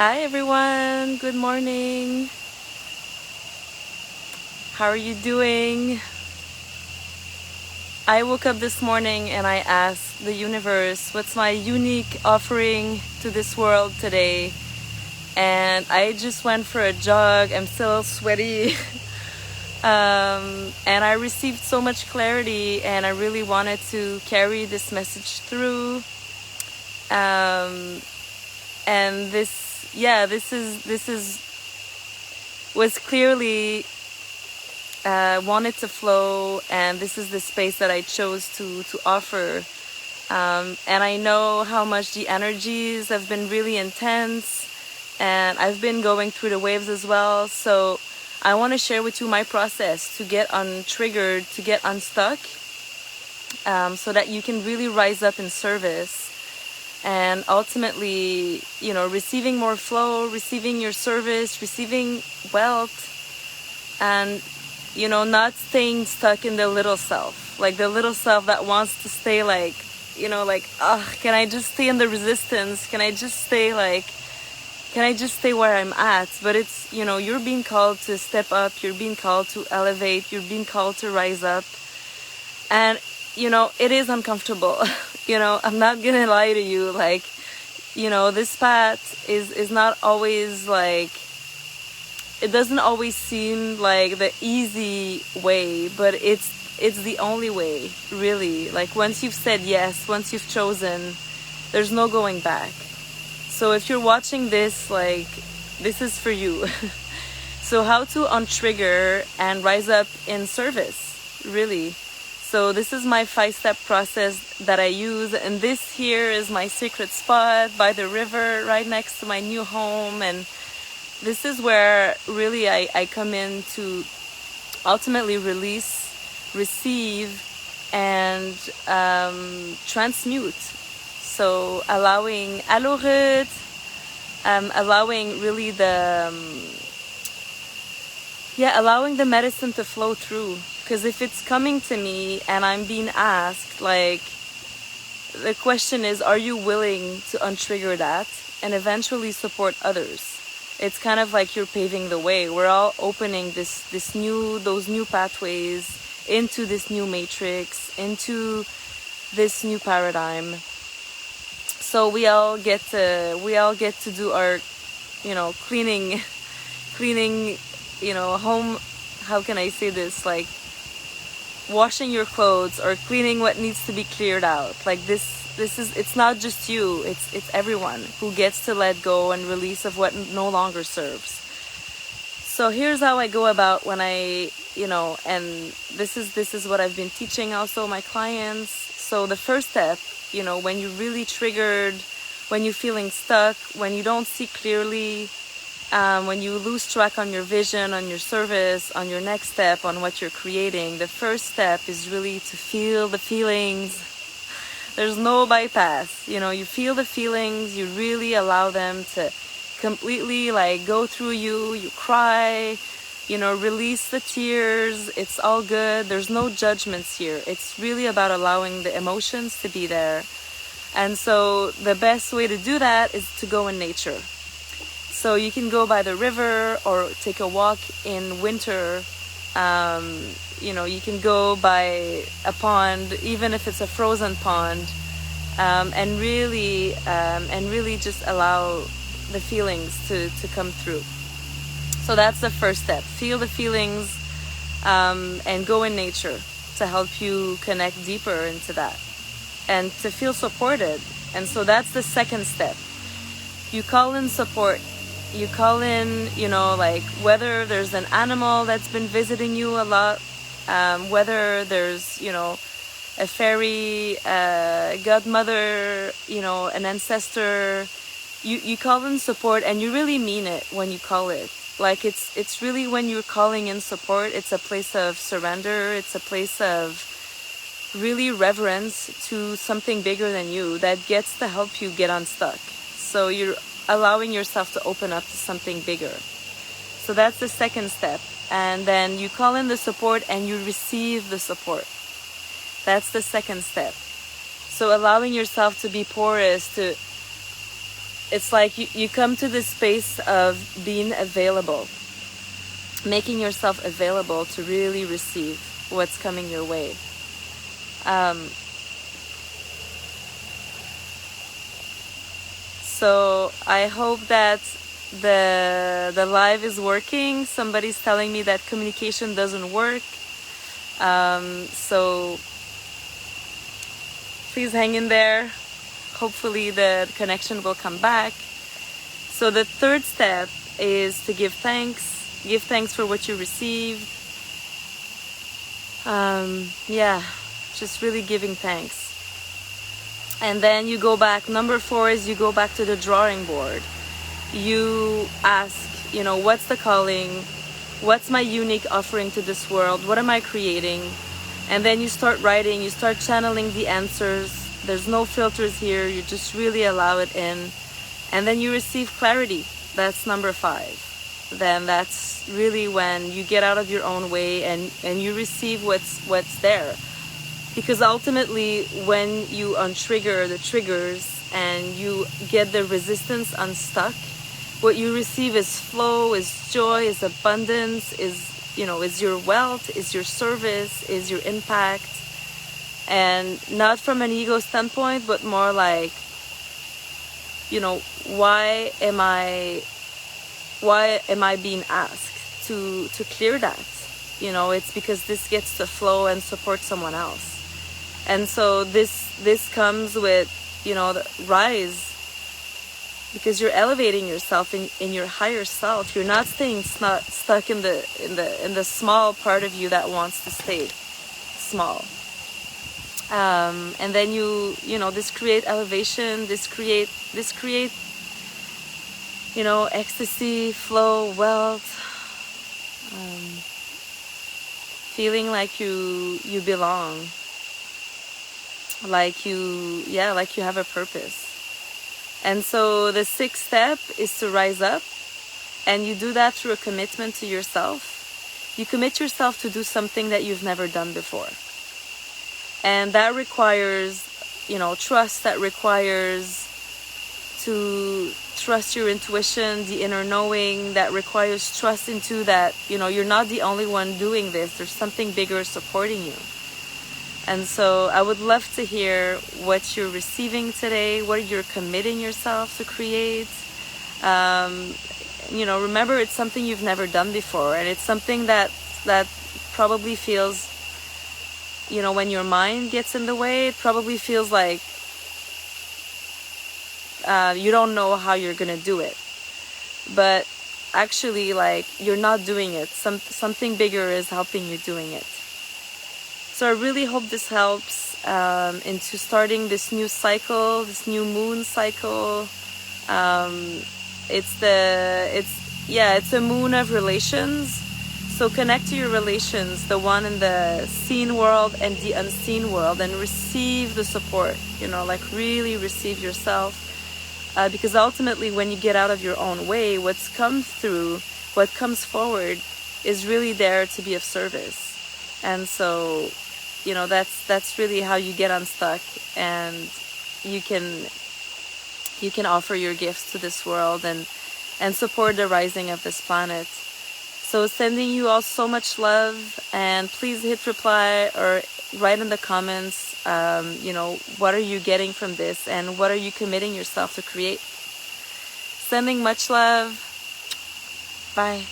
Hi everyone, good morning. How are you doing? I woke up this morning and I asked the universe, what's my unique offering to this world today? And I just went for a jog. I'm still sweaty. And I received so much clarity, and I really wanted to carry this message through. And this was clearly wanted to flow, and this is the space that I chose to offer. And I know how much the energies have been really intense, and I've been going through the waves as well. So I want to share with you my process to get untriggered, to get unstuck, so that you can really rise up in service. And ultimately, receiving more flow, receiving your service, receiving wealth, and not staying stuck in the little self, like the little self that wants to stay can I just stay in the resistance? Can I just stay where I'm at? But it's, you're being called to step up, you're being called to elevate, you're being called to rise up. And, it is uncomfortable. I'm not gonna lie to you, this path is not always it doesn't always seem like the easy way, but it's the only way, really. Like, once you've said yes, once you've chosen, there's no going back. So if you're watching this, this is for you. So how to untrigger and rise up in service, really. So this is my 5-step process that I use, and this here is my secret spot by the river right next to my new home. And this is where really I come in to ultimately release, receive, and transmute. So allowing allowing really allowing the medicine to flow through. Because if it's coming to me and I'm being asked, the question is, are you willing to untrigger that and eventually support others? It's kind of like you're paving the way. We're all opening those new pathways into this new matrix, into this new paradigm. So we all get to do our, cleaning, home. How can I say this? Washing your clothes or cleaning what needs to be cleared out. It's not just you, it's everyone who gets to let go and release of what no longer serves. So here's how I go about when I, and this is what I've been teaching also my clients. So the first step, when you're really triggered, when you're feeling stuck, when you don't see clearly, when you lose track on your vision, on your service, on your next step, on what you're creating, the first step is really to feel the feelings. There's no bypass. You feel the feelings, you really allow them to completely go through you. You cry, release the tears. It's all good. There's no judgments here. It's really about allowing the emotions to be there. And so the best way to do that is to go in nature. So you can go by the river or take a walk in winter. You can go by a pond, even if it's a frozen pond, and really just allow the feelings to come through. So that's the first step. Feel the feelings, and go in nature to help you connect deeper into that and to feel supported. And so that's the second step. You call in support. You call in, whether there's an animal that's been visiting you a lot, whether there's, a fairy, godmother, an ancestor. You call in support, and you really mean it when you call it. It's really, when you're calling in support, it's a place of surrender. It's a place of really reverence to something bigger than you that gets to help you get unstuck. So you're allowing yourself to open up to something bigger. So that's the second step. And then you call in the support and you receive the support. That's the second step. So allowing yourself to be porous, to it's like you come to this space of being available, making yourself available to really receive what's coming your way. So I hope that the live is working. Somebody's telling me that communication doesn't work. So please hang in there. Hopefully the connection will come back. So the third step is to give thanks. Give thanks for what you received. Yeah, just really giving thanks. And then you go back. Number 4 is you go back to the drawing board. You ask, what's the calling? What's my unique offering to this world? What am I creating? And then you start writing, you start channeling the answers. There's no filters here. You just really allow it in. And then you receive clarity. That's number 5. Then that's really when you get out of your own way and you receive what's there. Because ultimately, when you untrigger the triggers and you get the resistance unstuck, what you receive is flow, is joy, is abundance, is your wealth, is your service, is your impact. And not from an ego standpoint, but more like, why am I being asked to clear that? It's because this gets to flow and support someone else. And so this comes with, the rise, because you're elevating yourself in your higher self. You're not staying stuck in the small part of you that wants to stay small. And then this create elevation, this create ecstasy, flow, wealth, feeling like you belong. Like you have a purpose. And so the 6th step is to rise up, and you do that through a commitment to yourself. You commit yourself to do something that you've never done before. And that requires, trust. That requires to trust your intuition, the inner knowing. That requires trust into that, you're not the only one doing this. There's something bigger supporting you. And so I would love to hear what you're receiving today, what you're committing yourself to create. Remember, it's something you've never done before, and it's something that probably feels, when your mind gets in the way, it probably feels like you don't know how you're going to do it. But actually, you're not doing it. Something bigger is helping you doing it. So I really hope this helps into starting this new cycle, this new moon cycle. It's a moon of relations. So connect to your relations, the one in the seen world and the unseen world, and receive the support. Really receive yourself. Because ultimately, when you get out of your own way, what comes forward is really there to be of service. And so, that's really how you get unstuck, and you can offer your gifts to this world and support the rising of this planet. So sending you all so much love, and please hit reply or write in the comments, what are you getting from this, and what are you committing yourself to create. Sending much love. Bye.